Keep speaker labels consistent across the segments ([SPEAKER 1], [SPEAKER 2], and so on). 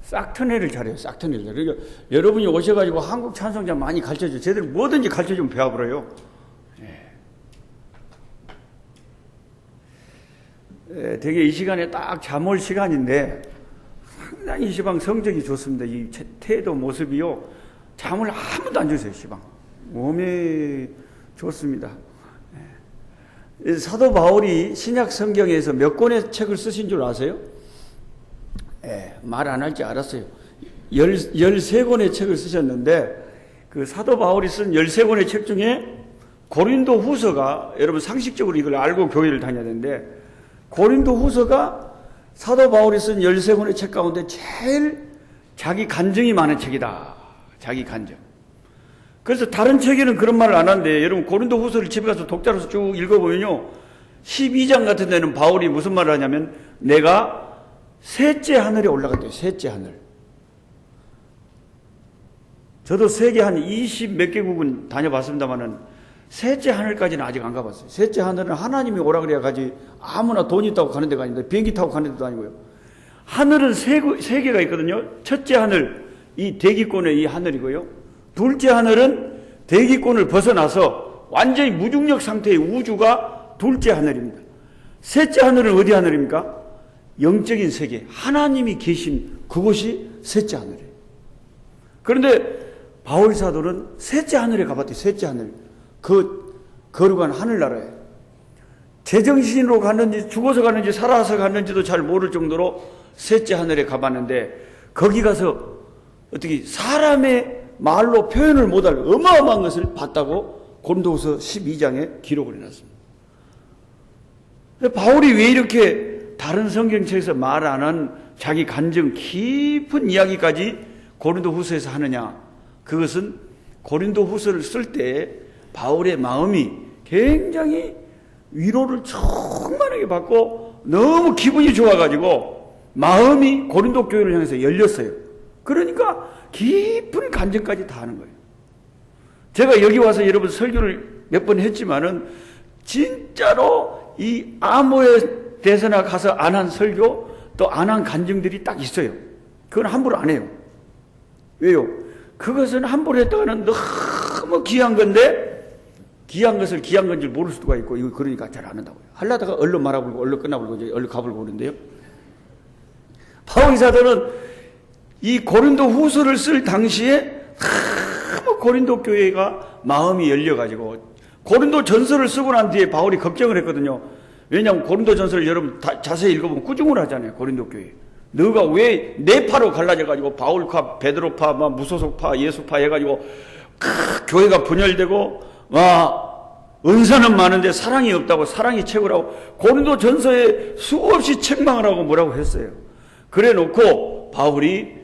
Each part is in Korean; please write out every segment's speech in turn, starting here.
[SPEAKER 1] 싹트네를 잘해요. 싹트네를. 그러니까 여러분이 오셔가지고 한국 찬송자 많이 가르쳐줘. 제대로 뭐든지 가르쳐주면 배워버려요. 되게 이 시간에 딱 잠 올 시간인데 상당히 시방 성적이 좋습니다. 이 태도 모습이요. 잠을 아무도 안 주세요. 시방. 몸이 좋습니다. 사도 바울이 신약 성경에서 몇 권의 책을 쓰신 줄 아세요? 말 안 할지 알았어요. 13권의 책을 쓰셨는데 그 사도 바울이 쓴 13권의 책 중에 고린도 후서가, 여러분 상식적으로 이걸 알고 교회를 다녀야 되는데, 고린도 후서가 사도 바울이 쓴 13권의 책 가운데 제일 자기 간증이 많은 책이다. 자기 간증. 그래서 다른 책에는 그런 말을 안 하는데, 여러분 고린도 후서를 집에 가서 독자로서 쭉 읽어보면요, 12장 같은 데는 바울이 무슨 말을 하냐면, 내가 셋째 하늘에 올라갔대요. 셋째 하늘. 저도 세계 한 20 몇 개국은 다녀봤습니다만은 셋째 하늘까지는 아직 안 가봤어요. 셋째 하늘은 하나님이 오라 그래야 가지 아무나 돈 있다고 가는 데가 아닌데, 비행기 타고 가는 데도 아니고요. 하늘은 세 개가 있거든요. 첫째 하늘, 이 대기권의 이 하늘이고요. 둘째 하늘은 대기권을 벗어나서 완전히 무중력 상태의 우주가 둘째 하늘입니다. 셋째 하늘은 어디 하늘입니까? 영적인 세계, 하나님이 계신 그곳이 셋째 하늘이에요. 그런데 바울 사도는 셋째 하늘에 가봤대요. 셋째 하늘. 그 거룩한 하늘나라에 제정신으로 갔는지 죽어서 갔는지 살아서 갔는지도 잘 모를 정도로 셋째 하늘에 가봤는데, 거기 가서 어떻게 사람의 말로 표현을 못할 어마어마한 것을 봤다고 고린도후서 12장에 기록을 해놨습니다. 바울이 왜 이렇게 다른 성경책에서 말 안 한 자기 간증 깊은 이야기까지 고린도후서에서 하느냐? 그것은 고린도후서를 쓸 때 바울의 마음이 굉장히 위로를 충만하게 받고 너무 기분이 좋아가지고 마음이 고린도 교회를 향해서 열렸어요. 그러니까 깊은 간증까지 다 하는 거예요. 제가 여기 와서 여러분 설교를 몇 번 했지만은 진짜로 이 아무에 대해서나 가서 안 한 설교 또 안 한 간증들이 딱 있어요. 그건 함부로 안 해요. 왜요? 그것은 함부로 했다가는 너무 귀한 건데, 귀한 것을 귀한 건지 모를 수가 있고, 이거 그러니까 잘 안 한다고요. 하려다가 얼른 말아버리고 얼른 끝나버리고 이제 얼른 가버리고 그러는데요. 바울 사도는 이 고린도 후서를 쓸 당시에 너무 고린도 교회가 마음이 열려가지고, 고린도 전서를 쓰고 난 뒤에 바울이 걱정을 했거든요. 왜냐하면 고린도 전서를 여러분 자세히 읽어보면 꾸중을 하잖아요. 고린도 교회. 너가 왜 네 파로 갈라져가지고 바울파, 베드로파, 무소속파, 예수파 해가지고 교회가 분열되고 은사는 많은데 사랑이 없다고, 사랑이 최고라고 고린도 전서에 수없이 책망을 하고 뭐라고 했어요. 그래 놓고 바울이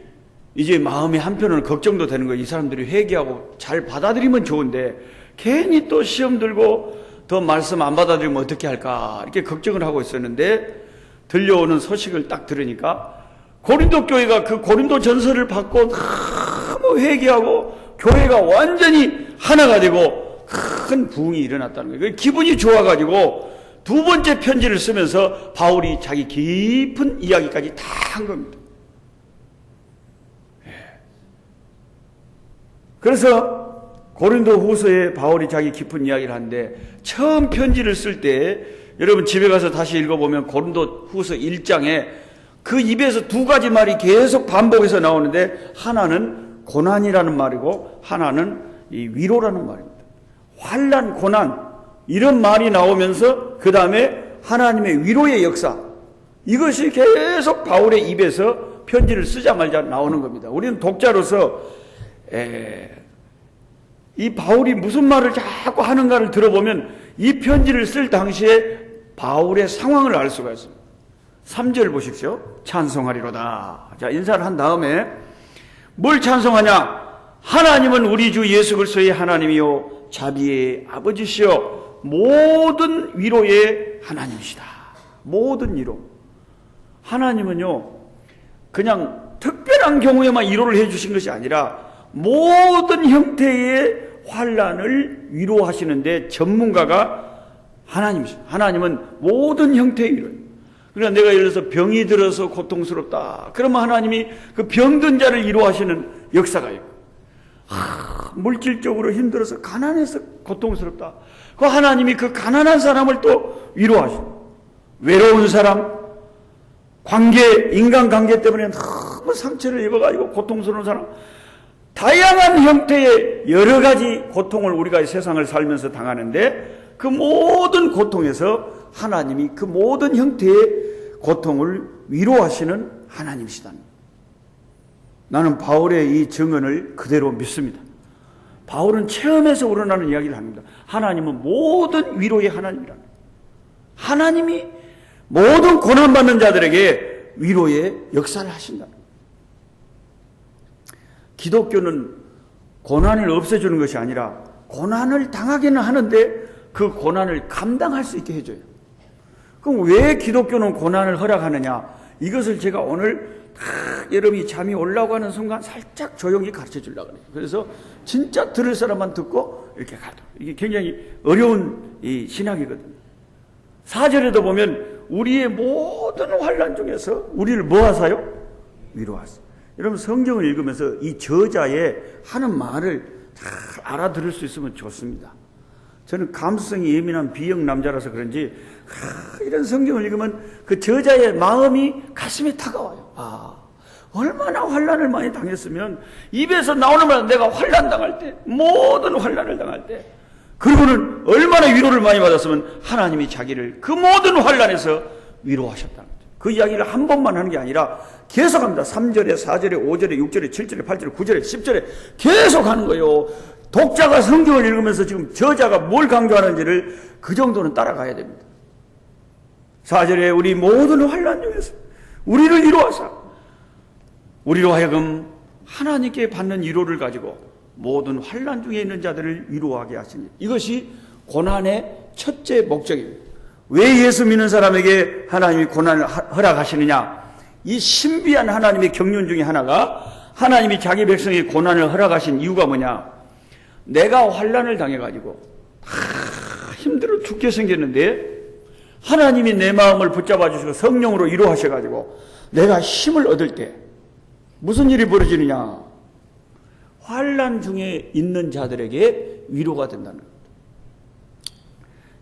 [SPEAKER 1] 이제 마음의 한편으로는 걱정도 되는 거예요. 이 사람들이 회개하고 잘 받아들이면 좋은데 괜히 또 시험 들고 더 말씀 안 받아들이면 어떻게 할까, 이렇게 걱정을 하고 있었는데, 들려오는 소식을 딱 들으니까 고린도 교회가 그 고린도 전서를 받고 너무 회개하고 교회가 완전히 하나가 되고 큰 부흥이 일어났다는 거예요. 기분이 좋아가지고 두 번째 편지를 쓰면서 바울이 자기 깊은 이야기까지 다 한 겁니다. 그래서 고린도 후서에 바울이 자기 깊은 이야기를 하는데, 처음 편지를 쓸 때 여러분 집에 가서 다시 읽어보면 고린도 후서 1장에 그 입에서 두 가지 말이 계속 반복해서 나오는데, 하나는 고난이라는 말이고 하나는 이 위로라는 말입니다. 환난, 고난, 이런 말이 나오면서 그 다음에 하나님의 위로의 역사, 이것이 계속 바울의 입에서 편지를 쓰자 말자 나오는 겁니다. 우리는 독자로서 이 바울이 무슨 말을 자꾸 하는가를 들어보면 이 편지를 쓸 당시에 바울의 상황을 알 수가 있습니다. 3절 보십시오. 찬송하리로다. 자, 인사를 한 다음에 뭘 찬송하냐? 하나님은 우리 주 예수 그리스도의 하나님이요 자비의 아버지시여 모든 위로의 하나님이시다. 모든 위로. 하나님은요 그냥 특별한 경우에만 위로를 해주신 것이 아니라 모든 형태의 환난을 위로하시는데 전문가가 하나님이시죠. 하나님은 모든 형태의 위로. 그러나 내가 예를 들어서 병이 들어서 고통스럽다. 그러면 하나님이 그 병든 자를 위로하시는 역사가 있고, 물질적으로 힘들어서 가난해서 고통스럽다. 그 하나님이 그 가난한 사람을 또 위로하시고, 외로운 사람, 인간관계 때문에 너무 상처를 입어가지고 고통스러운 사람, 다양한 형태의 여러 가지 고통을 우리가 세상을 살면서 당하는데 그 모든 고통에서 하나님이 그 모든 형태의 고통을 위로하시는 하나님이시다. 나는 바울의 이 증언을 그대로 믿습니다. 바울은 체험에서 우러나는 이야기를 합니다. 하나님은 모든 위로의 하나님이라. 하나님이 모든 고난받는 자들에게 위로의 역사를 하신다. 기독교는 고난을 없애주는 것이 아니라 고난을 당하기는 하는데 그 고난을 감당할 수 있게 해줘요. 그럼 왜 기독교는 고난을 허락하느냐? 이것을 제가 오늘 여러분이 잠이 올라고 하는 순간 살짝 조용히 가르쳐 주려고 해요. 그래서 진짜 들을 사람만 듣고 이렇게 가도. 이게 굉장히 어려운 이 신학이거든요. 4절에도 보면 우리의 모든 환난 중에서 우리를 뭐 하사요? 위로하사. 여러분 성경을 읽으면서 이 저자의 하는 말을 잘 알아들을 수 있으면 좋습니다. 저는 감수성이 예민한 B형 남자라서 그런지 이런 성경을 읽으면 그 저자의 마음이 가슴에 다가와요. 얼마나 환난을 많이 당했으면 입에서 나오는 말 내가 환난 당할 때 모든 환난을 당할 때 그리고는 얼마나 위로를 많이 받았으면 하나님이 자기를 그 모든 환난에서 위로하셨다는 거죠. 그 이야기를 한 번만 하는 게 아니라 계속합니다. 3절에 4절에 5절에 6절에 7절에 8절에 9절에 10절에 계속 하는 거예요. 독자가 성경을 읽으면서 지금 저자가 뭘 강조하는지를 그 정도는 따라가야 됩니다. 4절에 우리 모든 환난 중에서 우리를 위로하사 우리로 하여금 하나님께 받는 위로를 가지고 모든 환난 중에 있는 자들을 위로하게 하시니 이것이 고난의 첫째 목적입니다. 왜 예수 믿는 사람에게 하나님이 고난을 허락하시느냐? 이 신비한 하나님의 경륜 중에 하나가 하나님이 자기 백성에게 고난을 허락하신 이유가 뭐냐? 내가 환난을 당해가지고 힘들어 죽게 생겼는데 하나님이 내 마음을 붙잡아 주시고 성령으로 위로하셔가지고 내가 힘을 얻을 때 무슨 일이 벌어지느냐? 환난 중에 있는 자들에게 위로가 된다는 겁니다.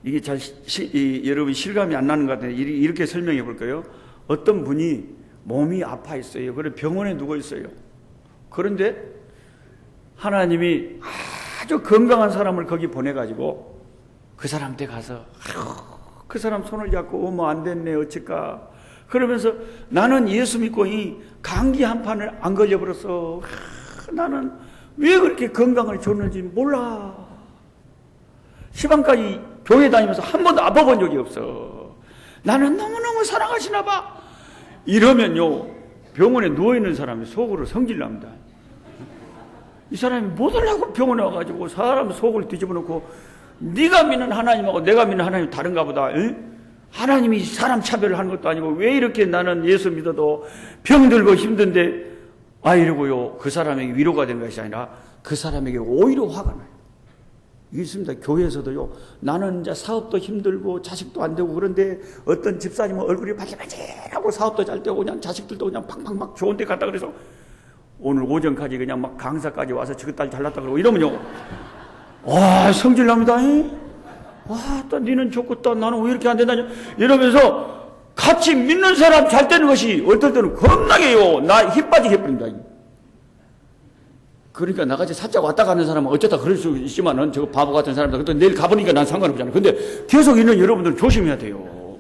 [SPEAKER 1] 이게 여러분 실감이 안 나는 것 같아요. 이렇게 설명해 볼까요? 어떤 분이 몸이 아파 있어요. 그래 병원에 누워 있어요. 그런데 하나님이 아주 건강한 사람을 거기 보내가지고 그 사람한테 가서 그 사람 손을 잡고 어머 안 됐네 어쩔까 그러면서 나는 예수 믿고 이 감기 한 판을 안 걸려버렸어. 나는 왜 그렇게 건강을 줬는지 몰라. 시방까지 교회 다니면서 한 번도 아파본 적이 없어. 나는 너무너무 사랑하시나 봐. 이러면요 병원에 누워있는 사람이 속으로 성질납니다. 이 사람이 못 하려고 병원에 와가지고 사람 속을 뒤집어 놓고 네가 믿는 하나님하고 내가 믿는 하나님이 다른가 보다. 응? 하나님이 사람 차별을 하는 것도 아니고 왜 이렇게 나는 예수 믿어도 병들고 힘든데 이러고요 그 사람에게 위로가 된 것이 아니라 그 사람에게 오히려 화가 나요. 이게 있습니다. 교회에서도요 나는 이제 사업도 힘들고 자식도 안 되고 그런데 어떤 집사님은 얼굴이 바질바질하고 사업도 잘 되고 그냥 자식들도 그냥 팡팡 막 좋은 데 갔다 그래서 오늘 오전까지 그냥 막 강사까지 와서 지금 딸 잘났다 그러고 이러면요 성질납니다. 또 니는 좋고 또 나는 왜 이렇게 안 된다냐 이러면서 같이 믿는 사람 잘 되는 것이 어떨 때는 겁나게요 나 힘 빠지게 해버립니다. 그러니까 나같이 살짝 왔다 가는 사람은 어쩌다 그럴 수 있지만은 저거 바보 같은 사람들 근데 내일 가보니까 난 상관없잖아요. 근데 계속 있는 여러분들은 조심해야 돼요.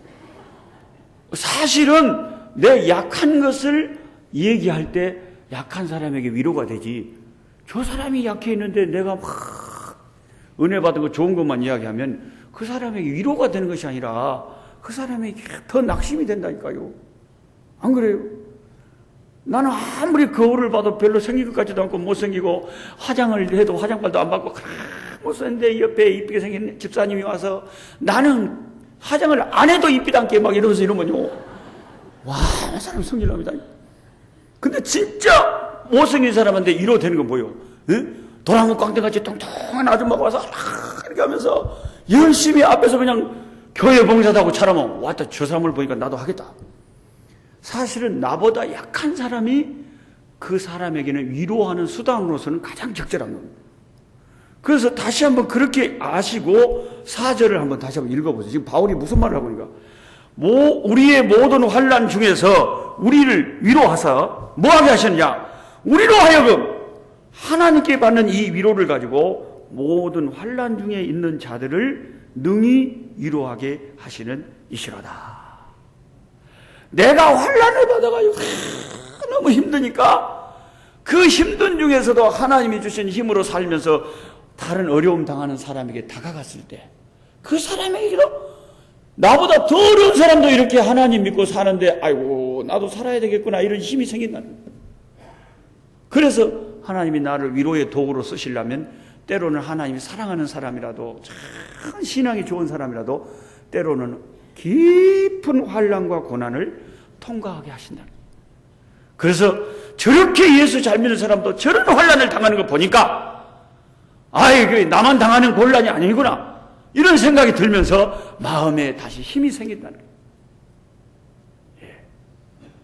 [SPEAKER 1] 사실은 내 약한 것을 얘기할 때 약한 사람에게 위로가 되지 저 사람이 약해 있는데 내가 막 은혜 받은 거 좋은 것만 이야기하면 그 사람에게 위로가 되는 것이 아니라 그 사람에게 더 낙심이 된다니까요. 안 그래요? 나는 아무리 거울을 봐도 별로 생긴 것 같지도 않고 못생기고 화장을 해도 화장발도 안 받고 못생겼는데 옆에 이쁘게 생긴 집사님이 와서 나는 화장을 안 해도 이쁘지 않게 막 이러면서 이러면요 이 사람 성질납니다. 근데 진짜 못생긴 사람한테 위로되는 건 뭐예요? 도랑은 꽝대같이 통통한 아줌마가 와서 이렇게 하면서 열심히 앞에서 그냥 교회 봉사다고 차라면 왔다 저 사람을 보니까 나도 하겠다. 사실은 나보다 약한 사람이 그 사람에게는 위로하는 수단으로서는 가장 적절한 겁니다. 그래서 다시 한번 그렇게 아시고 4절을 한번 다시 한번 읽어보세요. 지금 바울이 무슨 말을 하고 있는가? 우리의 모든 환난 중에서 우리를 위로하사 뭐하게 하셨냐? 우리로 하여금 하나님께 받는 이 위로를 가지고 모든 환난 중에 있는 자들을 능히 위로하게 하시는 이시로다. 내가 환난을 받아가지고 너무 힘드니까 그 힘든 중에서도 하나님이 주신 힘으로 살면서 다른 어려움 당하는 사람에게 다가갔을 때 그 사람에게도 나보다 더 어려운 사람도 이렇게 하나님 믿고 사는데 아이고 나도 살아야 되겠구나 이런 힘이 생긴다는 거예요. 그래서 하나님이 나를 위로의 도구로 쓰시려면 때로는 하나님이 사랑하는 사람이라도 참 신앙이 좋은 사람이라도 때로는 깊은 환난과 고난을 통과하게 하신다. 그래서 저렇게 예수 잘 믿는 사람도 저런 환난을 당하는 거 보니까 아이 나만 당하는 곤란이 아니구나 이런 생각이 들면서 마음에 다시 힘이 생긴다는 거예요. 예.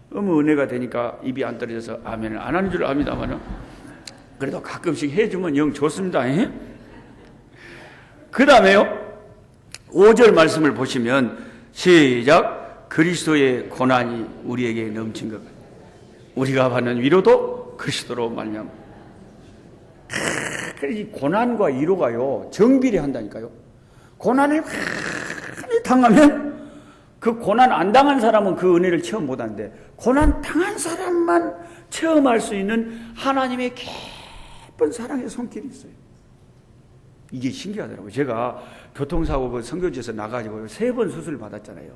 [SPEAKER 1] 너무 은혜가 되니까 입이 안 떨어져서 아멘을 안 하는 줄 압니다만 그래도 가끔씩 해주면 영 좋습니다. 그 다음에요 5절 말씀을 보시면 시작 그리스도의 고난이 우리에게 넘친 것 같아요. 우리가 받는 위로도 그리스도로 말미암아. 이 고난과 위로가요 정비례한다니까요. 고난을 많이 당하면 그 고난 안 당한 사람은 그 은혜를 체험 못하는데 고난 당한 사람만 체험할 수 있는 하나님의 깊은 사랑의 손길이 있어요. 이게 신기하더라고요. 제가 교통사고 그 선교지에서 나가지고 3번 수술을 받았잖아요.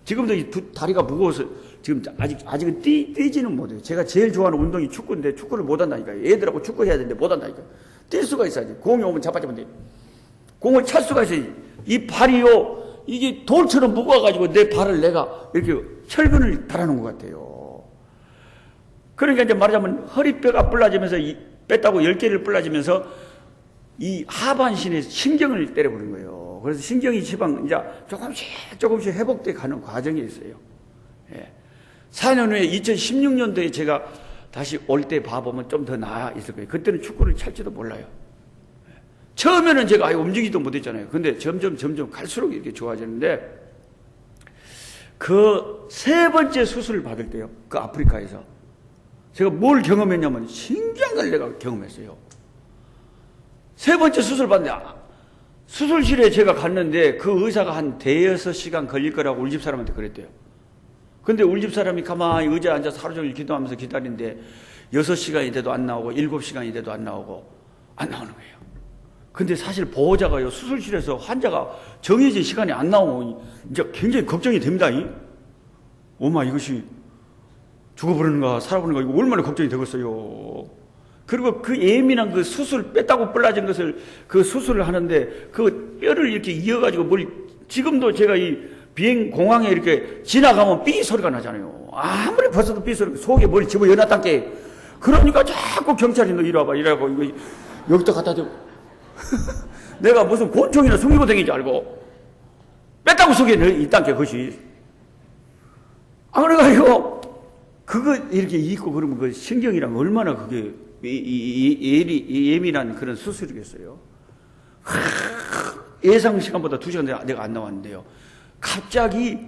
[SPEAKER 1] 지금도 이 다리가 무거워서 지금 아직은 뛰지는 못해요. 제가 제일 좋아하는 운동이 축구인데 축구를 못한다니까요. 애들하고 축구 해야 되는데 못한다니까요. 뛸 수가 있어야지. 공이 오면 잡아주면 돼요. 공을 찰 수가 있어야지. 이 발이요 이게 돌처럼 무거워가지고 내 발을 내가 이렇게 철근을 달아놓은 것 같아요. 그러니까 이제 말하자면 허리뼈가 불라지면서 뺐다고 10개를 불라지면서 이 하반신에 신경을 때려버린 거예요. 그래서 신경이 지방 이제 조금씩 회복돼 가는 과정이 있어요. 예. 4년 후에 2016년도에 제가 다시 올 때 봐보면 좀 더 나아 있을 거예요. 그때는 축구를 찰지도 몰라요. 예. 처음에는 제가 아예 움직이지도 못했잖아요. 근데 점점 갈수록 이렇게 좋아지는데 그 3번째 수술을 받을 때요. 그 아프리카에서 제가 뭘 경험했냐면 신기한 내가 경험했어요. 3번째 수술 받는데 수술실에 제가 갔는데 그 의사가 한 5-6시간 걸릴 거라고 우리 집 사람한테 그랬대요. 근데 우리 집 사람이 가만히 의자에 앉아서 하루 종일 기도하면서 기다리는데 6시간이 돼도 안 나오고 7시간이 돼도 안 나오는 거예요. 근데 사실 보호자가요 수술실에서 환자가 정해진 시간이 안 나오면 이제 굉장히 걱정이 됩니다. 엄마 이것이 죽어버리는가 살아버리는가 이거 얼마나 걱정이 되겠어요. 그리고 그 예민한 그 수술 뺐다고 불라진 것을 그 수술을 하는데 그 뼈를 이렇게 이어가지고 지금도 제가 이 비행 공항에 이렇게 지나가면 삐 소리가 나잖아요. 아무리 벌써도 삐 소리가 속에 머리 집어 여놨단게 그러니까 자꾸 경찰이 너 이리 와봐 이러고 이거 여기다 갖다 대고 내가 무슨 곤충이나 숨기고댕인지 알고 뺐다고 속에 있단게 그것이 그래가지고 그거 이렇게 있고 그러면 그 신경이랑 얼마나 그게 예민한 그런 수술이겠어요. 예상 시간보다 2시간 내가 안 나왔는데요. 갑자기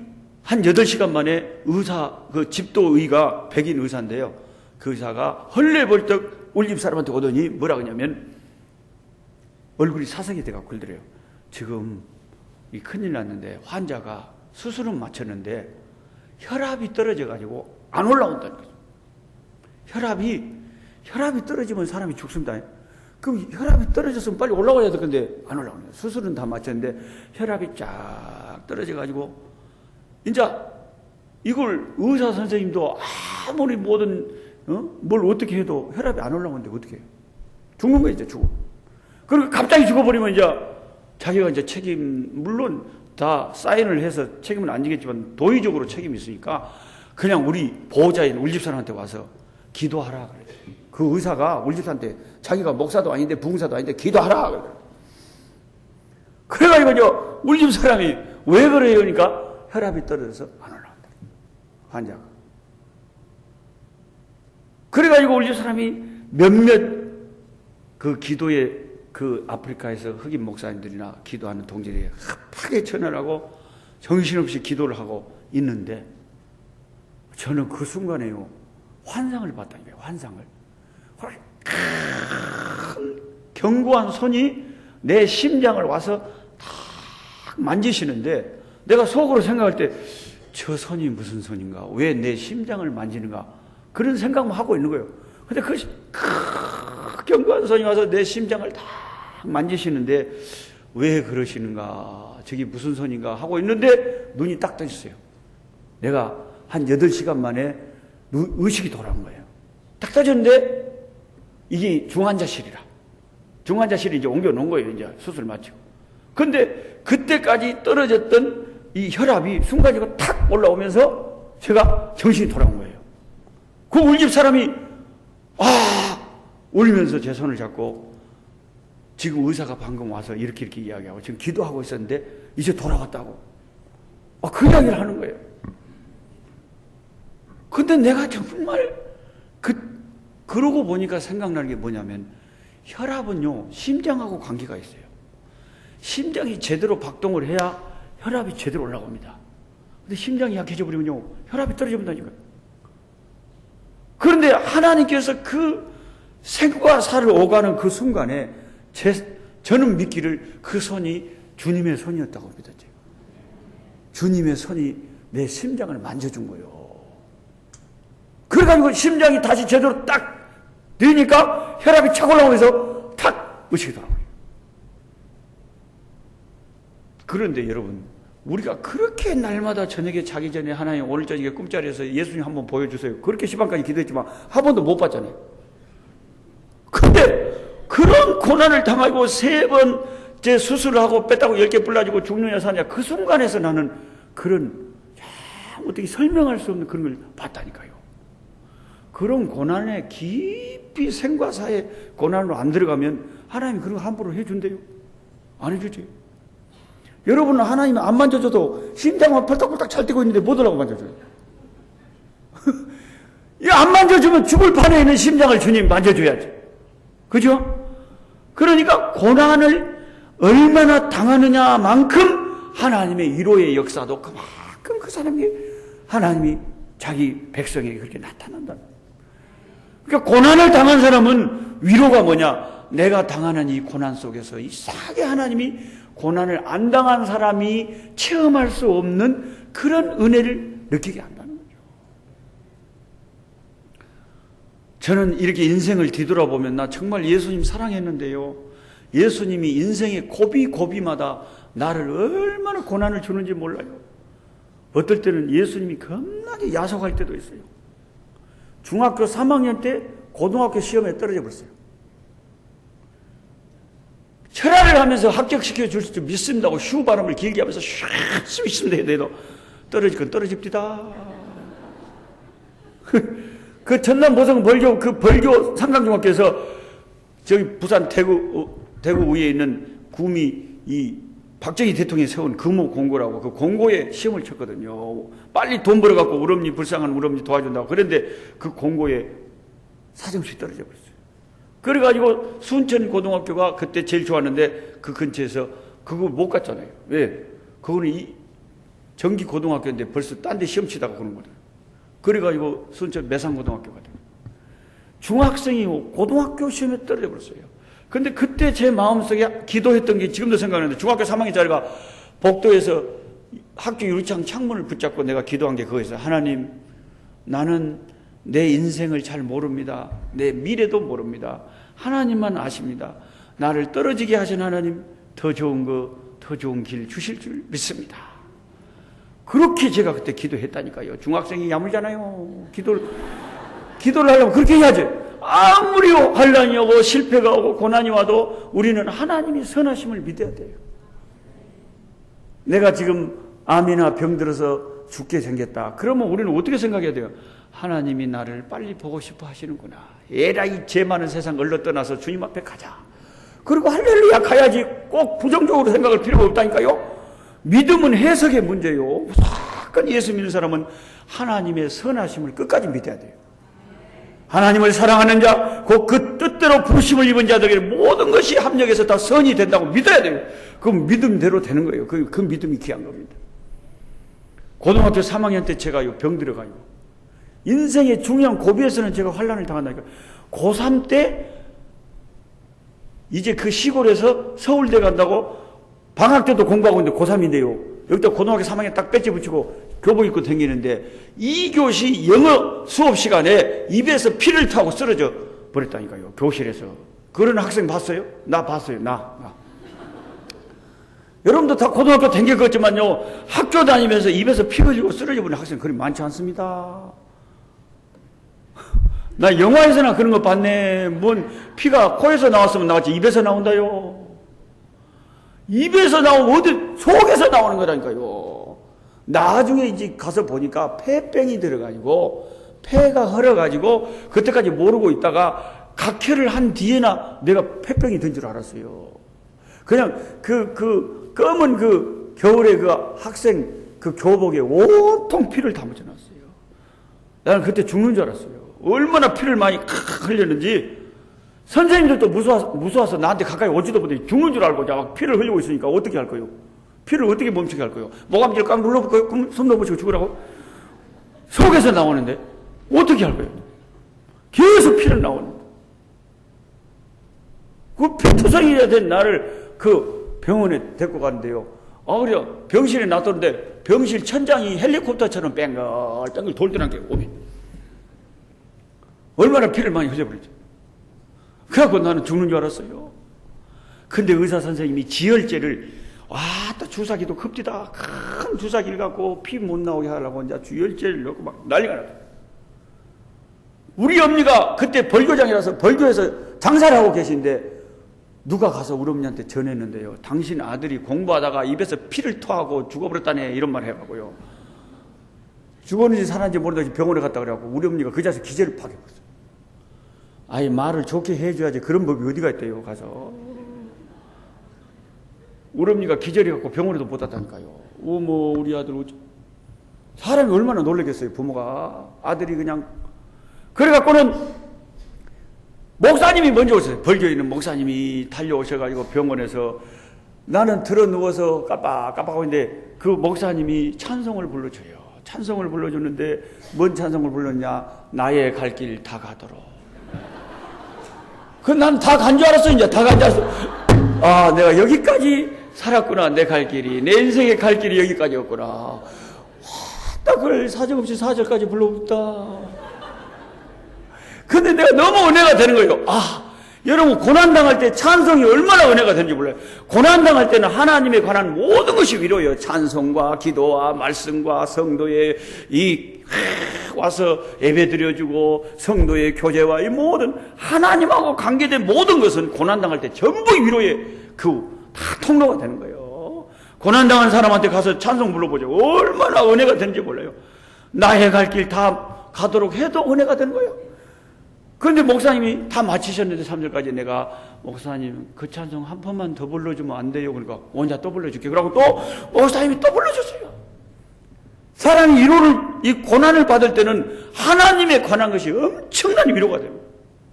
[SPEAKER 1] 한 8시간 만에 그 집도의가 백인 의사인데요. 그 의사가 헐레벌떡 우리 집 사람한테 오더니 뭐라 그러냐면 얼굴이 사색이 돼가 굴더래요. 지금 큰일 났는데 환자가 수술은 마쳤는데 혈압이 떨어져가지고 안 올라온다는 거죠. 혈압이 떨어지면 사람이 죽습니다. 그럼 혈압이 떨어졌으면 빨리 올라가야 될 건데 안 올라오는 거예요. 수술은 다 마쳤는데 혈압이 쫙 떨어져가지고 이제 이걸 의사 선생님도 아무리 뭘 어떻게 해도 혈압이 안 올라오는데 어떻게 해요? 죽는 거예요, 이제 죽어. 그리고 갑자기 죽어버리면 이제 자기가 이제 물론 다 사인을 해서 책임은 안 지겠지만 도의적으로 책임이 있으니까 그냥 우리 보호자인 우리 집사람한테 와서 기도하라 그래요. 그 의사가 우리 집사한테 자기가 목사도 아닌데 부흥사도 아닌데 기도하라 그래요. 그래가지고 우리 집사람이 왜 그래요? 그러니까 혈압이 떨어져서 안 올라온다. 환자가. 그래가지고 우리 사람이 몇몇 그 기도에 그 아프리카에서 흑인 목사님들이나 기도하는 동지들이 급하게 전화하고 정신없이 기도를 하고 있는데 저는 그 순간에요 환상을 봤다니까요. 환상을. 큰 견고한 손이 내 심장을 와서 탁 만지시는데 내가 속으로 생각할 때 저 손이 무슨 손인가? 왜 내 심장을 만지는가? 그런 생각만 하고 있는 거예요. 근데 그 견고한 손이 와서 내 심장을 탁 만지시는데 왜 그러시는가? 저기 무슨 손인가? 하고 있는데 눈이 딱 떠졌어요. 내가 한 8시간 만에 의식이 돌아온 거예요. 딱 떠졌는데 이게 중환자실이라. 중환자실에 이제 옮겨놓은 거예요. 이제 수술 마치고. 근데 그때까지 떨어졌던 이 혈압이 순간적으로 탁 올라오면서 제가 정신이 돌아온 거예요. 그 우리 집 사람이 울면서 제 손을 잡고 지금 의사가 방금 와서 이렇게 이야기하고 지금 기도하고 있었는데 이제 돌아왔다고. 그 이야기를 하는 거예요. 근데 내가 정말 그러고 보니까 생각나는 게 뭐냐면 혈압은요 심장하고 관계가 있어요. 심장이 제대로 박동을 해야 혈압이 제대로 올라옵니다. 근데 심장이 약해져 버리면요 혈압이 떨어져 버린다니까요. 그런데 하나님께서 그 생과 사를 오가는 그 순간에 저는 믿기를 그 손이 주님의 손이었다고 믿었죠. 주님의 손이 내 심장을 만져준 거예요. 그래가지고 심장이 다시 제대로 딱 되니까 혈압이 착 올라오면서 탁 의식이 돌아와요. 그런데 여러분 우리가 그렇게 날마다 저녁에 자기 전에 하나님 오늘 저녁에 꿈자리에서 예수님 한번 보여주세요. 그렇게 시간까지 기도했지만 한 번도 못 봤잖아요. 근데 그런 고난을 당하고 3번째 수술을 하고 뺐다고 10개 불라지고 죽느냐 사느냐 그 순간에서 나는 그런 어떻게 설명할 수 없는 그런 걸 봤다니까요. 그런 고난에 깊이 생과 사의 고난으로 안 들어가면 하나님이 그런 거 함부로 해준대요? 안 해주지. 여러분은 하나님이 안 만져줘도 심장만 펄떡펄떡 잘 뛰고 있는데 못 오라고 만져줘요. 안 만져주면 죽을 판에 있는 심장을 주님 만져줘야지. 그죠? 그러니까 고난을 얼마나 당하느냐만큼 하나님의 위로의 역사도 그만큼 그 사람이 하나님이 자기 백성에게 그렇게 나타난다. 그러니까 고난을 당한 사람은 위로가 뭐냐? 내가 당하는 이 고난 속에서 이상하게 하나님이 고난을 안 당한 사람이 체험할 수 없는 그런 은혜를 느끼게 한다는 거죠. 저는 이렇게 인생을 뒤돌아보면 나 정말 예수님 사랑했는데요. 예수님이 인생의 고비고비마다 나를 얼마나 고난을 주는지 몰라요. 어떨 때는 예수님이 겁나게 야속할 때도 있어요. 중학교 3학년 때 고등학교 시험에 떨어져 버렸어요. 철학을 하면서 합격시켜 줄 수 믿습니다고 휴 발음을 길게 하면서 쉴 수 있습니다 해도 떨어질 건 떨어집니다. 그 전남 보성 벌교 그 벌교 상강중학교에서 저기 부산 대구 위에 있는 구미 이 박정희 대통령이 세운 금호 공고라고 그 공고에 시험을 쳤거든요. 빨리 돈 벌어갖고 우리 불쌍한 우리 엄니 도와준다고. 그런데 그 공고에 사정시 떨어져 버렸어요. 그래가지고 순천고등학교가 그때 제일 좋았는데 그 근처에서 그거 못 갔잖아요. 왜? 그거는 이 정기고등학교인데 벌써 딴 데 시험 치다가 그런 거다. 그래가지고 순천 매산고등학교 갔다. 중학생이 고등학교 시험에 떨어져 버렸어요. 근데 그때 제 마음속에 기도했던 게 지금도 생각나는데 중학교 3학년짜리가 복도에서 학교 유리창 창문을 붙잡고 내가 기도한 게 그거였어요. 하나님, 나는 내 인생을 잘 모릅니다. 내 미래도 모릅니다. 하나님만 아십니다. 나를 떨어지게 하신 하나님, 더 좋은 길 주실 줄 믿습니다. 그렇게 제가 그때 기도했다니까요. 중학생이 야물잖아요. 기도를 하려면 그렇게 해야지. 아무리 환란이 오고 실패가 오고 고난이 와도 우리는 하나님이 선하심을 믿어야 돼요. 내가 지금 암이나 병들어서 죽게 생겼다. 그러면 우리는 어떻게 생각해야 돼요? 하나님이 나를 빨리 보고 싶어 하시는구나. 에라이 죄 많은 세상 얼러 떠나서 주님 앞에 가자. 그리고 할렐루야 가야지. 꼭 부정적으로 생각할 필요가 없다니까요. 믿음은 해석의 문제요. 무조건 예수 믿는 사람은 하나님의 선하심을 끝까지 믿어야 돼요. 하나님을 사랑하는 자, 그 뜻대로 부르심을 입은 자들에게 모든 것이 합력해서 다 선이 된다고 믿어야 돼요. 그 믿음대로 되는 거예요. 그 믿음이 귀한 겁니다. 고등학교 3학년 때 제가 병 들어가요. 인생의 중요한 고비에서는 제가 환난을 당한다니까. 고3 때 이제 그 시골에서 서울대 간다고 방학 때도 공부하고 있는데 고3인데요. 여기다 고등학교 3학년 딱 배지 붙이고 교복 입고 다니는데 2교시 영어 수업 시간에 입에서 피를 타고 쓰러져 버렸다니까요. 교실에서. 그런 학생 봤어요? 나 봤어요. 나. 여러분도 다 고등학교 다녔겠지만요. 학교 다니면서 입에서 피 흘리고 쓰러져 버린 학생 그리 많지 않습니다. 나 영화에서나 그런 거 봤네. 뭔 피가 코에서 나왔으면 나왔지 입에서 나온다요. 입에서 나오고 어디 속에서 나오는 거라니까요. 나중에 이제 가서 보니까 폐병이 들어가지고 폐가 흘러가지고 그때까지 모르고 있다가 각혈을 한 뒤에나 내가 폐병이 든 줄 알았어요. 그냥 그 검은 그 겨울에 그 학생 그 교복에 온통 피를 다 묻혀놨어요. 나는 그때 죽는 줄 알았어요. 얼마나 피를 많이 흘렸는지. 선생님들도 무서워서 나한테 가까이 오지도 못해. 죽는 줄 알고 막 피를 흘리고 있으니까 어떻게 할 거예요? 피를 어떻게 멈추게 할 거예요? 모감지를 꽉 눌러볼 거예요? 그럼 손 넘어치고 죽으라고? 속에서 나오는데 어떻게 할 거예요? 계속 피를 나오는데. 그 피투성이라 된 나를 그 병원에 데리고 가는데요. 그래 병실에 놔뒀는데 병실 천장이 헬리콥터처럼 뺑글뺑글 돌더란 게 오면 얼마나 피를 많이 흘려버렸죠. 그래갖고 나는 죽는 줄 알았어요. 근데 의사 선생님이 지혈제를 또 주사기도 큽디다. 큰 주사기를 갖고 피 못 나오게 하려고 이제 지혈제를 넣고 막 난리가 났어요. 우리 어머니가 그때 벌교장이라서 벌교에서 장사를 하고 계신데 누가 가서 우리 어머니한테 전했는데요. 당신 아들이 공부하다가 입에서 피를 토하고 죽어버렸다네 이런 말 해가고요. 죽었는지 살았는지 모르는데 병원에 갔다 그래갖고 우리 어머니가 그 자리에서 기절을 파괴했어요. 아이 말을 좋게 해줘야지 그런 법이 어디가 있대요. 가서 우리 어머니가 기절해갖고 병원에도 못 왔다니까요. 어머 우리 아들 사람이 얼마나 놀라겠어요. 부모가 아들이 그냥 그래갖고는 목사님이 먼저 오셨어요. 벌교에 있는 목사님이 달려오셔가지고 병원에서 나는 들어 누워서 깜빡깜빡하고 있는데 그 목사님이 찬송을 불러줘요. 찬송을 불러주는데 뭔 찬송을 불렀냐? 나의 갈 길 다 가도록. 난 다 간 줄 알았어. 이제 다 간 줄 알았어. 내가 여기까지 살았구나. 내 갈 길이. 내 인생의 갈 길이 여기까지였구나. 딱 그걸 사정없이 4절까지 불러봅다. 근데 내가 너무 은혜가 되는 거예요. 여러분 고난당할 때 찬송이 얼마나 은혜가 되는지 몰라요. 고난당할 때는 하나님에 관한 모든 것이 위로예요. 찬송과 기도와 말씀과 성도의 와서 예배 드려주고 성도의 교제와 이 모든 하나님하고 관계된 모든 것은 고난당할 때 전부 위로의 다 통로가 되는 거예요. 고난당한 사람한테 가서 찬송 불러보죠. 얼마나 은혜가 되는지 몰라요. 나의 갈 길 다 가도록 해도 은혜가 되는 거예요. 그런데 목사님이 다 마치셨는데 3절까지 내가 목사님 그 찬송 한 번만 더 불러주면 안 돼요. 그러니까 혼자 또 불러줄게. 그러고 또 목사님이 또 불러줬어요. 사람이 이 고난을 받을 때는 하나님에 관한 것이 엄청난 위로가 돼요.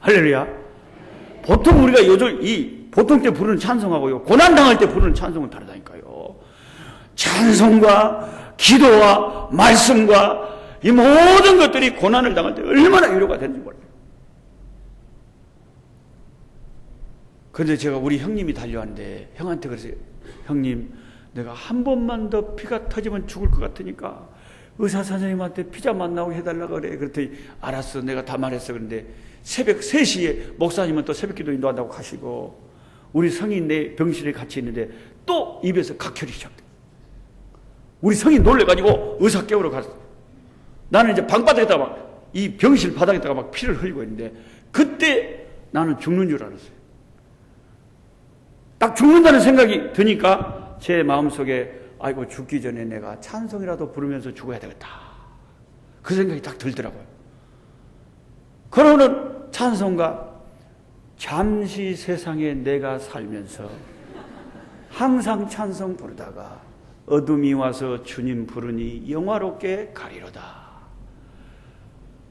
[SPEAKER 1] 할렐루야. 보통 우리가 보통 때 부르는 찬송하고요. 고난당할 때 부르는 찬송은 다르다니까요. 찬송과 기도와 말씀과 이 모든 것들이 고난을 당할 때 얼마나 위로가 되는지 몰라요. 그런데 제가 우리 형님이 달려왔는데 형한테 그랬어요. 형님 내가 한 번만 더 피가 터지면 죽을 것 같으니까 의사 선생님한테 피자 만나고 해달라고 그래. 그랬더니 알았어 내가 다 말했어. 그런데 새벽 3시에 목사님은 또 새벽기도 인도한다고 가시고 우리 성인 내 병실에 같이 있는데 또 입에서 각혈이 시작돼. 우리 성인 놀래가지고 의사 깨우러 갔어. 나는 이제 방바닥에다가 이 병실 바닥에다가 막 피를 흘리고 있는데 그때 나는 죽는 줄 알았어요. 딱 죽는다는 생각이 드니까 제 마음속에 아이고 죽기 전에 내가 찬송이라도 부르면서 죽어야 되겠다. 그 생각이 딱 들더라고요. 그러는 찬송가 잠시 세상에 내가 살면서 항상 찬송 부르다가 어둠이 와서 주님 부르니 영화롭게 가리로다.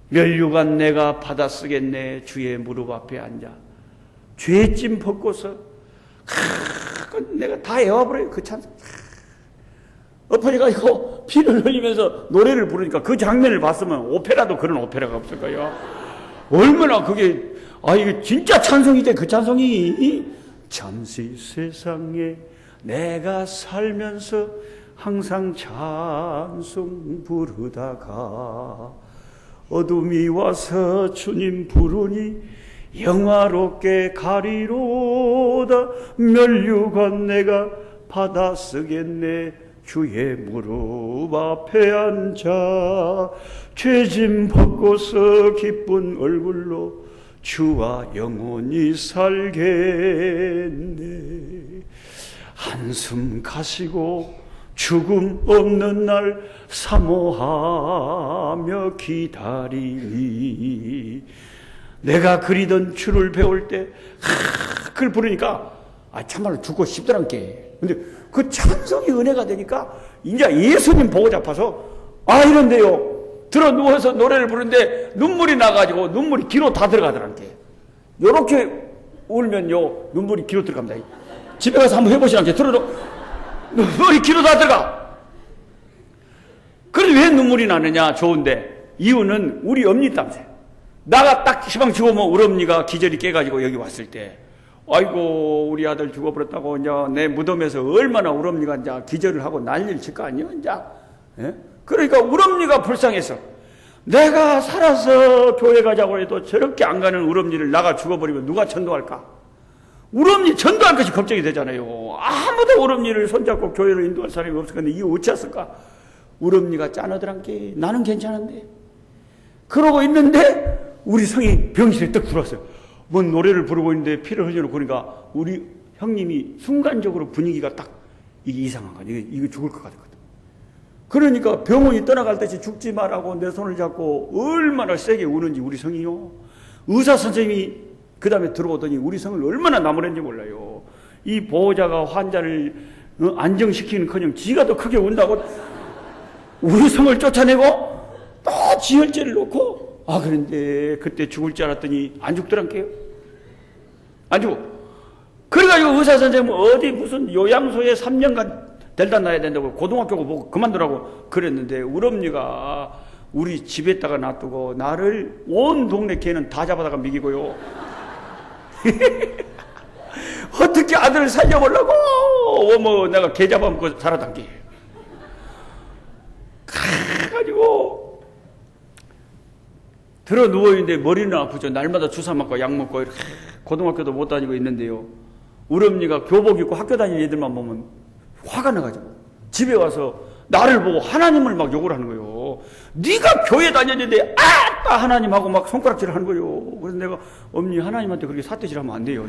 [SPEAKER 1] 면류관 내가 받아 쓰겠네. 주의 무릎 앞에 앉아 죄짐 벗고서 내가 다 애워버려요. 그 찬송 엎어져가지고 피를 흘리면서 노래를 부르니까 그 장면을 봤으면 오페라도 그런 오페라가 없을 거예요. 얼마나 그게 이게 진짜 찬송이지. 그 찬송이 잠시 세상에 내가 살면서 항상 찬송 부르다가 어둠이 와서 주님 부르니 영화롭게 가리로다. 면류관 내가 받아 쓰겠네. 주의 무릎 앞에 앉아 죄짐 벗고서 기쁜 얼굴로 주와 영원히 살겠네. 한숨 가시고 죽음 없는 날 사모하며 기다리니 내가 그리던 주를 배울 때 그걸 부르니까 참말로 죽고 싶더란께. 근데 그 찬송이 은혜가 되니까 이제 예수님 보고 잡아서 이런데요 들어 누워서 노래를 부르는데 눈물이 나가지고 눈물이 귀로 다 들어가더란께. 요렇게 울면요 눈물이 귀로 들어갑니다. 집에 가서 한번 해보시라께. 들어도 눈물이 귀로 다 들어가. 그런데 왜 눈물이 나느냐? 좋은데 이유는 우리 엄니 땀새. 나가 딱 시방 죽으면 우리 엄니가 기절이 깨가지고 여기 왔을 때 아이고 우리 아들 죽어버렸다고 이제 내 무덤에서 얼마나 우리 엄니가 이제 기절을 하고 난리를 칠 거 아니에요 이제. 예? 그러니까 우리 엄니가 불쌍해서 내가 살아서 교회 가자고 해도 저렇게 안 가는 우리 엄니를 나가 죽어버리면 누가 전도할까? 우리 엄니 전도할 것이 걱정이 되잖아요. 아무도 우리 엄니를 손잡고 교회로 인도할 사람이 없을 건데 이게 어찌했을까? 우리 엄니가 짠하더란게. 나는 괜찮은데. 그러고 있는데 우리 성이 병실에 떡 들어왔어요. 뭔 노래를 부르고 있는데 피를 흘려놓고 그러니까 우리 형님이 순간적으로 분위기가 딱 이게 이상한 거야. 이거 죽을 것 같거든. 그러니까 병원이 떠나갈 때 죽지 말라고 내 손을 잡고 얼마나 세게 우는지 우리 성이요. 의사 선생님이 그 다음에 들어오더니 우리 성을 얼마나 나무랬는지 몰라요. 이 보호자가 환자를 안정시키는커녕 지가 더 크게 운다고 우리 성을 쫓아내고 또 지혈제를 놓고 그런데 그때 죽을 줄 알았더니 안 죽더란게요. 안 죽어. 그래가지고 의사 선생님은 어디 무슨 요양소에 3년간 데려다 놔야 된다고 고등학교고 보고 그만두라고 그랬는데 우리 엄니가 우리 집에다가 놔두고 나를 온 동네 개는 다 잡아다가 먹이고요. 어떻게 아들을 살려보려고 내가 개 잡아먹고 살아단게. 그래가지고 들어 누워있는데 머리는 아프죠. 날마다 주사 맞고 약 먹고 이렇게 고등학교도 못 다니고 있는데요. 우리 엄니가 교복 입고 학교 다니는 애들만 보면 화가 나가지고 집에 와서 나를 보고 하나님을 막 욕을 하는 거예요. 네가 교회 다녔는데 아따 하나님하고 막 손가락질을 하는 거예요. 그래서 내가 엄니 하나님한테 그렇게 사태질하면 안 돼요.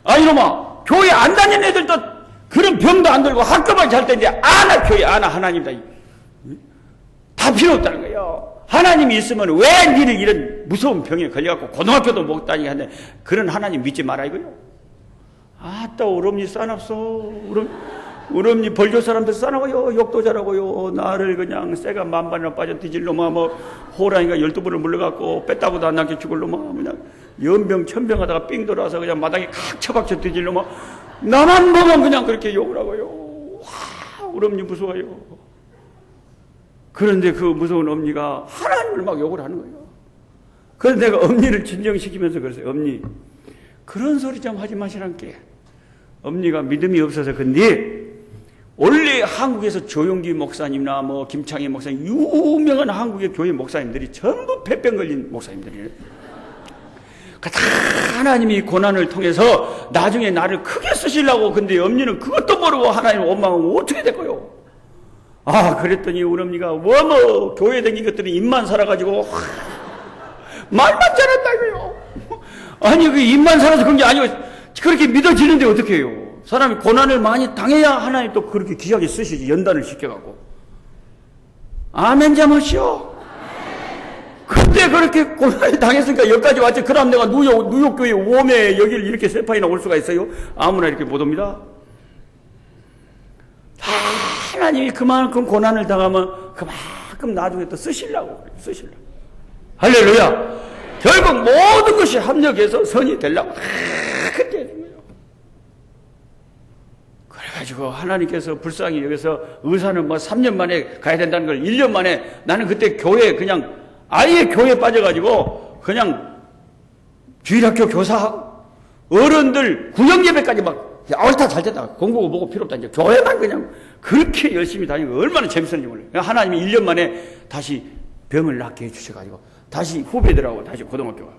[SPEAKER 1] 이놈아 교회 안 다니는 애들도 그런 병도 안 들고 학교만 잘 때인데 나 교회 나 하나님이다. 다 필요 없다는 거예요. 하나님이 있으면 왜 니를 이런 무서운 병에 걸려갖고 고등학교도 못 다니게 하는데 그런 하나님 믿지 마라 이거요. 또 우리 엄니 싸납소. 우리 엄니 벌교 사람들 싸나고요. 욕도 잘하고요. 나를 그냥 새가 만반이나 빠져 뒤질 놈아 호랑이가 12번을 물려갖고 뺐다고도 안 낫게 죽을 놈아 그냥 연병 천병 하다가 삥 돌아와서 그냥 마당에 칵 쳐박쳐 뒤질 놈아 나만 보면 그냥 그렇게 욕을 하고요. 우리 엄니 무서워요. 그런데 그 무서운 엄니가 하나님을 막 욕을 하는 거예요. 그래서 내가 엄니를 진정시키면서 그랬어요. 엄니 그런 소리 좀 하지 마시란께. 엄니가 믿음이 없어서 근데 원래 한국에서 조용기 목사님이나 김창희 목사님 유명한 한국의 교회 목사님들이 전부 폐병 걸린 목사님들이에요. 그러니까 다 하나님이 고난을 통해서 나중에 나를 크게 쓰시려고. 근데 엄니는 그것도 모르고 하나님 원망하면 어떻게 될 거요? 그랬더니 우리 엄니가 교회 다닌 것들이 입만 살아가지고 말만 잘한다고요. 그 입만 살아서 그런 게 아니고 그렇게 믿어지는데 어떻게 해요? 사람이 고난을 많이 당해야 하나님 또 그렇게 귀하게 쓰시지. 연단을 시켜갖고. 아멘 자마시오. 그때 그렇게 고난을 당했으니까 여기까지 왔지. 그럼 내가 뉴욕교회 웜에 여기를 이렇게 세 판이나 올 수가 있어요? 아무나 이렇게 못 옵니다. 하나님이 그만큼 고난을 당하면 그만큼 나중에 또 쓰시려고. 할렐루야. 결국 모든 것이 합력해서 선이 되려고 그렇게 해준 거예요. 그래가지고 하나님께서 불쌍히 여기서 의사는 뭐 3년 만에 가야 된다는 걸 1년 만에, 나는 그때 교회 그냥 아예 교회에 빠져가지고 그냥 주일학교 교사하고 어른들 구역예배까지 막 옳다 잘 됐다, 공부고 뭐고 필요 없다, 이제 교회만 그냥 그렇게 열심히 다니고 얼마나 재밌었는지 몰라요. 하나님이 1년 만에 다시 병을 낫게 해주셔가지고 다시 후배들하고 다시 고등학교 가고,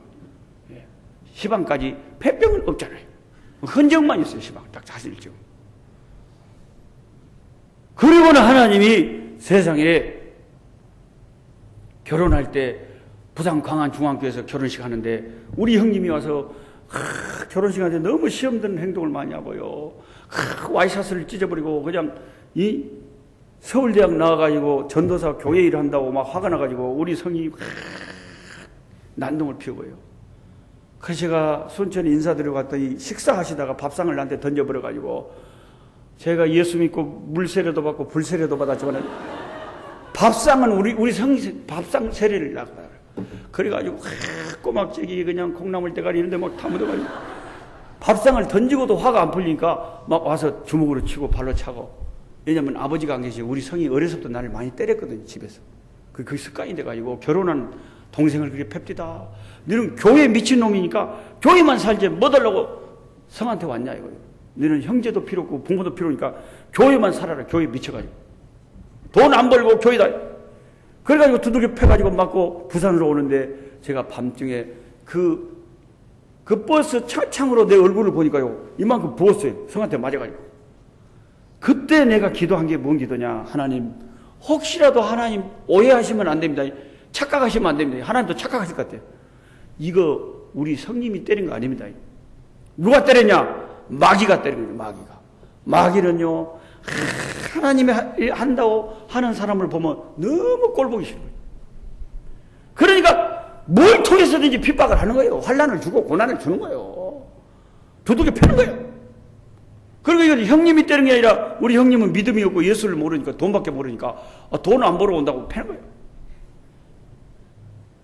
[SPEAKER 1] 시방까지 폐병은 없잖아요. 흔적만 있어요. 시방 딱 자실증. 그리고는 하나님이 세상에 결혼할 때 부산 광안중앙교회에서 결혼식 하는데 우리 형님이 와서 결혼식 하는데 너무 시험 드는 행동을 많이 하고요. 와이셔츠를 찢어버리고 그냥 이 서울대학 나와가지고 전도사 교회 일을 한다고 막 화가 나가지고 우리 성이 난동을 피우고요. 그래서 제가 순천에 인사드리고 갔더니 식사하시다가 밥상을 나한테 던져버려가지고 제가 예수 믿고 물 세례도 받고 불 세례도 받았지만 밥상은 우리 성이 밥상 세례를 나가요. 그래가지고 꼬막지기 그냥 콩나물 대가리 이런데 막 다 묻어가지고 밥상을 던지고도 화가 안 풀리니까 막 와서 주먹으로 치고 발로 차고. 왜냐면 아버지가 안 계시고 우리 성이 어려서부터 나를 많이 때렸거든요. 집에서. 그게 습관이 돼가지고 결혼한 동생을 그렇게 팹디다. 너는 교회 미친놈이니까 교회만 살지 뭐 달라고 성한테 왔냐 이거예요. 너는 형제도 필요 없고 부모도 필요 없으니까 교회만 살아라. 교회 미쳐가지고 돈 안 벌고 교회다. 그래가지고 두들겨 패가지고 맞고 부산으로 오는데 제가 밤중에 그 버스 창으로 내 얼굴을 보니까요 이만큼 부었어요. 성한테 맞아가지고. 그때 내가 기도한 게 뭔 기도냐. 하나님 혹시라도 하나님 오해하시면 안 됩니다. 착각하시면 안 됩니다. 하나님도 착각하실 것 같아요. 이거 우리 성님이 때린 거 아닙니다. 누가 때렸냐? 마귀가 때린 거예요. 마귀가. 마귀는요 하나님이 한다고 하는 사람을 보면 너무 꼴보기 싫은 거예요. 그러니까 뭘 통해서든지 핍박을 하는 거예요. 환난을 주고 고난을 주는 거예요. 두들겨 패는 거예요. 그리고 이건 형님이 때린 게 아니라 우리 형님은 믿음이 없고 예수를 모르니까 돈밖에 모르니까 돈 안 벌어 온다고 패는 거예요.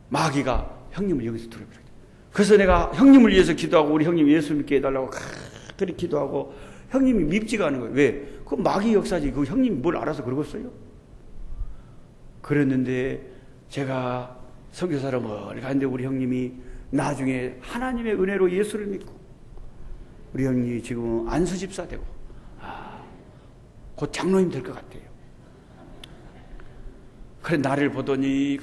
[SPEAKER 1] 마귀가 형님을 여기서 들어버려요. 그래서 내가 형님을 위해서 기도하고 우리 형님 예수 믿게 해달라고 그렇게 기도하고 형님이 밉지가 않은 거예요. 왜? 그 마귀 역사지. 그 형님이 뭘 알아서 그러겠어요? 그랬는데 제가 선교사로 멀리 갔는데 우리 형님이 나중에 하나님의 은혜로 예수를 믿고 우리 형님이 지금 안수집사 되고 곧 장로님 될 것 같아요. 그래 나를 보더니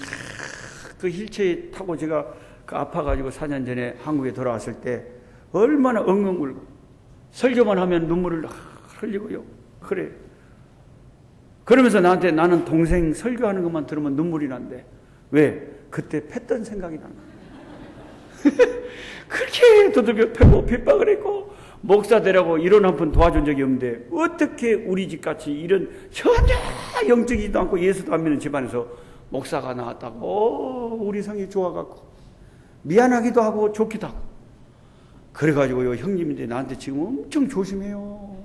[SPEAKER 1] 그 휠체어 타고 제가 그 아파가지고 4년 전에 한국에 돌아왔을 때 얼마나 엉엉 울고 설교만 하면 눈물을 흘리고요. 그래. 그러면서 나한테 나는 동생 설교하는 것만 들으면 눈물이 난대. 왜? 그때 팼던 생각이 나는 거야. 그렇게 두들겨 패고 핍박을 했고 목사 되라고 이론 한 푼 도와준 적이 없는데 어떻게 우리 집같이 이런 전혀 영적이지도 않고 예수도 안 믿는 집안에서 목사가 나왔다고 우리 성이 좋아갖고 미안하기도 하고 좋기도 하고 그래가지고요 형님인데 나한테 지금 엄청 조심해요.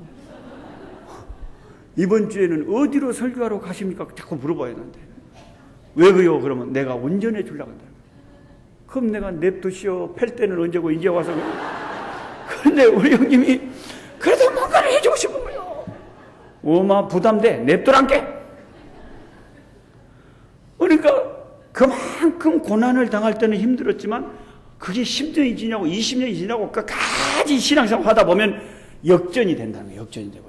[SPEAKER 1] 이번 주에는 어디로 설교하러 가십니까? 자꾸 물어봐요 나한테. 왜 그래요? 그러면 내가 운전해 주려고 한다. 그럼 내가 냅두시오. 팰 때는 언제고 이제 와서. 그런데 우리 형님이 그래도 뭔가를 해주고 싶은 거예요. 어마 부담돼. 냅두란게. 그러니까 그만큼 고난을 당할 때는 힘들었지만 그게 10년이 지나고 20년이 지나고 끝까지 신앙생활 하다 보면 역전이 된다는 거예요. 역전이 되고요.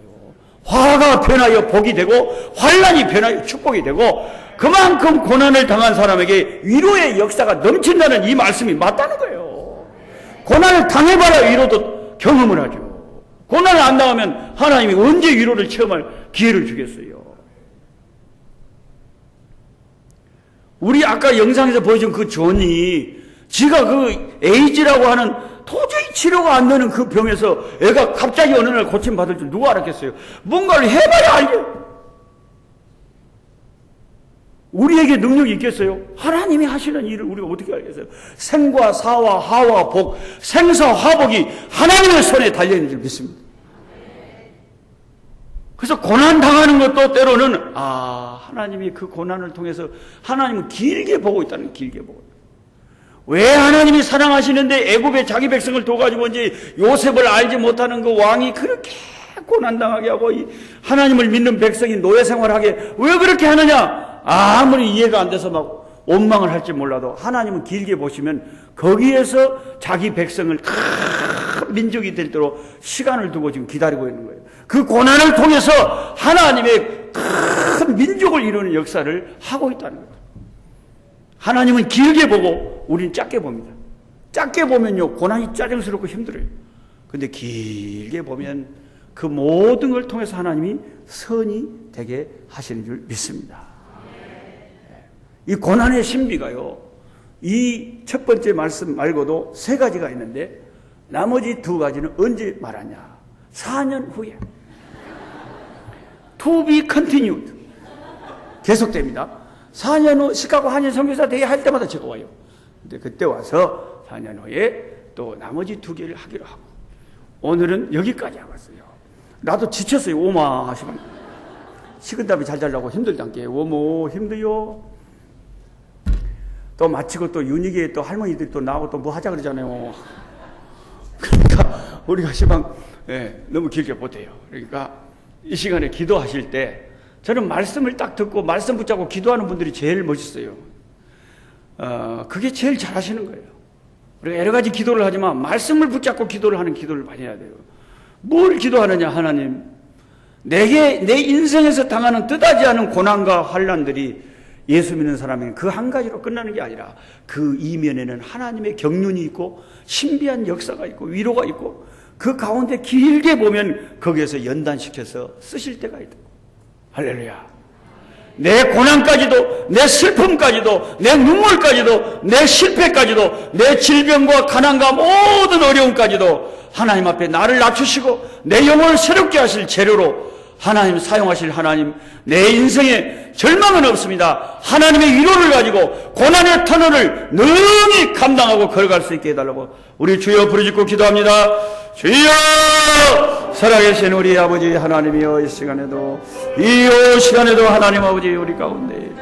[SPEAKER 1] 화가 변하여 복이 되고 환난이 변하여 축복이 되고 그만큼 고난을 당한 사람에게 위로의 역사가 넘친다는 이 말씀이 맞다는 거예요. 고난을 당해봐야 위로도 경험을 하죠. 고난을 안 당하면 하나님이 언제 위로를 체험할 기회를 주겠어요. 우리 아까 영상에서 보여준 그 존이 지가 그 에이즈라고 하는 도저히 치료가 안 되는 그 병에서 애가 갑자기 어느 날 고침받을 줄 누가 알았겠어요? 뭔가를 해봐야 알죠. 우리에게 능력이 있겠어요? 하나님이 하시는 일을 우리가 어떻게 알겠어요? 생과 사와 하와 복, 생사 화복이 하나님의 손에 달려있는 줄 믿습니다. 그래서 고난 당하는 것도 때로는 하나님이 그 고난을 통해서 하나님은 길게 보고 있다는 거예요. 길게 보고. 왜 하나님이 사랑하시는데 애굽에 자기 백성을 둬가지고 이제 요셉을 알지 못하는 그 왕이 그렇게 고난당하게 하고 하나님을 믿는 백성이 노예 생활하게 왜 그렇게 하느냐? 아무리 이해가 안 돼서 막 원망을 할지 몰라도 하나님은 길게 보시면 거기에서 자기 백성을 큰 민족이 되도록 시간을 두고 지금 기다리고 있는 거예요. 그 고난을 통해서 하나님의 큰 민족을 이루는 역사를 하고 있다는 거예요. 하나님은 길게 보고 우리는 짧게 봅니다. 짧게 보면요, 고난이 짜증스럽고 힘들어요. 근데 길게 보면 그 모든 걸 통해서 하나님이 선이 되게 하시는 줄 믿습니다. 이 고난의 신비가요, 이 첫 번째 말씀 말고도 세 가지가 있는데 나머지 두 가지는 언제 말하냐? 4년 후에. To be continued. 계속됩니다. 4년 후 시카고 한인 선교사 대회 할 때마다 제가 와요. 근데 그때 와서 4년 후에 또 나머지 두 개를 하기로 하고 오늘은 여기까지 하고 왔어요. 나도 지쳤어요. 오마 하시면 식은땀이 잘 자려고 힘들단 게 오모 힘들요. 또 마치고 또 윤희기에 또 할머니들이 또 나오고 또 뭐 하자 그러잖아요. 그러니까 우리가 시방 너무 길게 못해요. 그러니까 이 시간에 기도하실 때 저는 말씀을 딱 듣고 말씀 붙잡고 기도하는 분들이 제일 멋있어요. 그게 제일 잘하시는 거예요. 우리가 여러 가지 기도를 하지만 말씀을 붙잡고 기도를 하는 기도를 많이 해야 돼요. 뭘 기도하느냐? 하나님, 내게 내 인생에서 당하는 뜻하지 않은 고난과 환난들이 예수 믿는 사람에게 그 한 가지로 끝나는 게 아니라 그 이면에는 하나님의 경륜이 있고 신비한 역사가 있고 위로가 있고 그 가운데 길게 보면 거기에서 연단시켜서 쓰실 때가 있다. 할렐루야. 내 고난까지도, 내 슬픔까지도, 내 눈물까지도, 내 실패까지도, 내 질병과 가난과 모든 어려움까지도 하나님 앞에 나를 낮추시고 내 영혼을 새롭게 하실 재료로 하나님 사용하실 하나님, 내 인생에 절망은 없습니다. 하나님의 위로를 가지고 고난의 터널을 능히 감당하고 걸어갈 수 있게 해달라고 우리 주여 부르짖고 기도합니다. 주여, 살아계신 우리 아버지 하나님이여, 이 시간에도 하나님 아버지 우리 가운데